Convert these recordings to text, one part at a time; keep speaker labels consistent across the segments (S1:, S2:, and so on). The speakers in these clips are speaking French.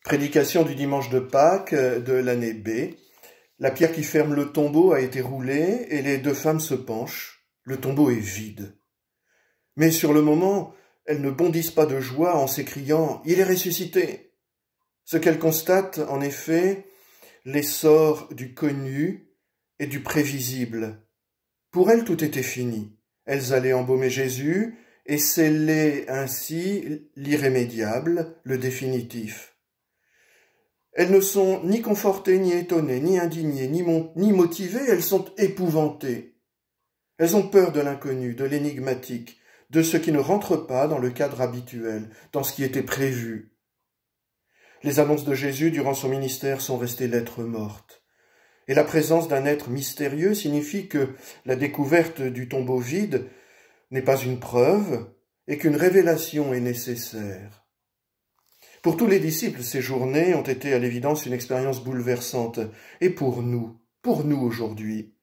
S1: Prédication du dimanche de Pâques de l'année B. La pierre qui ferme le tombeau a été roulée et les deux femmes se penchent. Le tombeau est vide. Mais sur le moment, elles ne bondissent pas de joie en s'écriant « Il est ressuscité !» Ce qu'elles constatent, en effet, l'essor du connu et du prévisible. Pour elles, tout était fini. Elles allaient embaumer Jésus et sceller ainsi l'irrémédiable, le définitif. Elles ne sont ni confortées, ni étonnées, ni indignées, ni motivées, elles sont épouvantées. Elles ont peur de l'inconnu, de l'énigmatique, de ce qui ne rentre pas dans le cadre habituel, dans ce qui était prévu. Les annonces de Jésus durant son ministère sont restées lettres mortes. Et la présence d'un être mystérieux signifie que la découverte du tombeau vide n'est pas une preuve et qu'une révélation est nécessaire. Pour tous les disciples, ces journées ont été à l'évidence une expérience bouleversante. Et pour nous aujourd'hui,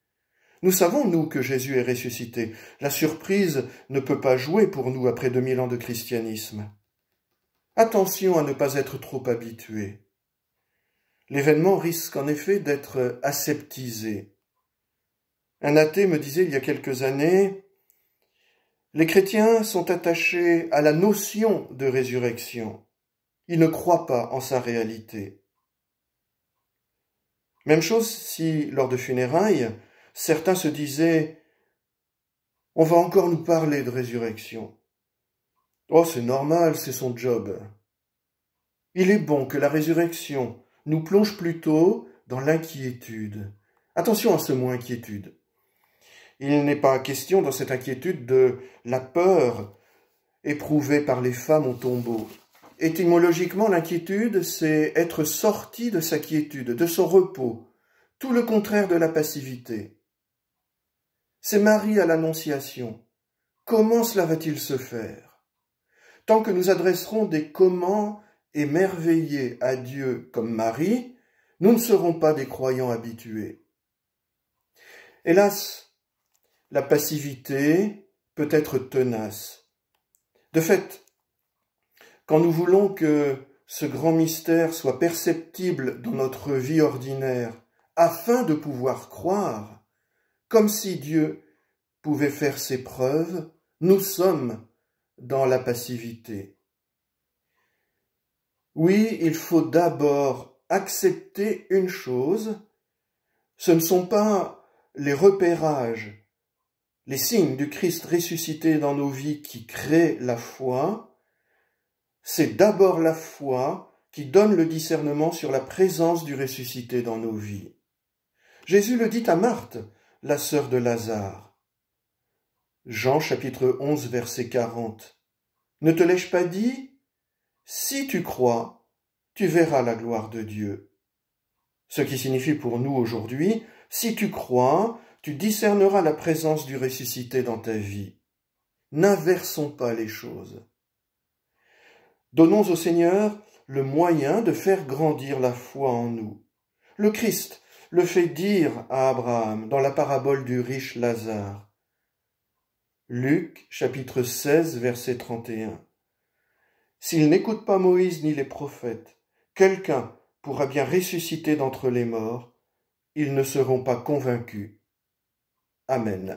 S1: nous savons, nous, que Jésus est ressuscité. La surprise ne peut pas jouer pour nous après 2000 ans de christianisme. Attention à ne pas être trop habitué. L'événement risque en effet d'être aseptisé. Un athée me disait il y a quelques années, les chrétiens sont attachés à la notion de résurrection. Ils ne croient pas en sa réalité. Même chose si, lors de funérailles, certains se disaient « On va encore nous parler de résurrection. Oh, c'est normal, c'est son job. » Il est bon que la résurrection nous plonge plutôt dans l'inquiétude. Attention à ce mot inquiétude. Il n'est pas question dans cette inquiétude de la peur éprouvée par les femmes au tombeau. Étymologiquement, l'inquiétude, c'est être sorti de sa quiétude, de son repos, tout le contraire de la passivité. C'est Marie à l'Annonciation. Comment cela va-t-il se faire? Tant que nous adresserons des comment émerveillés à Dieu comme Marie, nous ne serons pas des croyants habitués. Hélas, la passivité peut être tenace. De fait, quand nous voulons que ce grand mystère soit perceptible dans notre vie ordinaire, afin de pouvoir croire, comme si Dieu pouvait faire ses preuves, nous sommes dans la passivité. Oui, il faut d'abord accepter une chose, ce ne sont pas les repérages, les signes du Christ ressuscité dans nos vies qui créent la foi, c'est d'abord la foi qui donne le discernement sur la présence du ressuscité dans nos vies. Jésus le dit à Marthe, la sœur de Lazare. Jean chapitre 11 verset 40. Ne te l'ai-je pas dit? Si tu crois, tu verras la gloire de Dieu. Ce qui signifie pour nous aujourd'hui, si tu crois, tu discerneras la présence du ressuscité dans ta vie. N'inversons pas les choses. Donnons au Seigneur le moyen de faire grandir la foi en nous. Le Christ le fait dire à Abraham dans la parabole du riche Lazare. Luc, chapitre 16, verset 31. S'il n'écoute pas Moïse ni les prophètes, quelqu'un pourra bien ressusciter d'entre les morts, ils ne seront pas convaincus. Amen.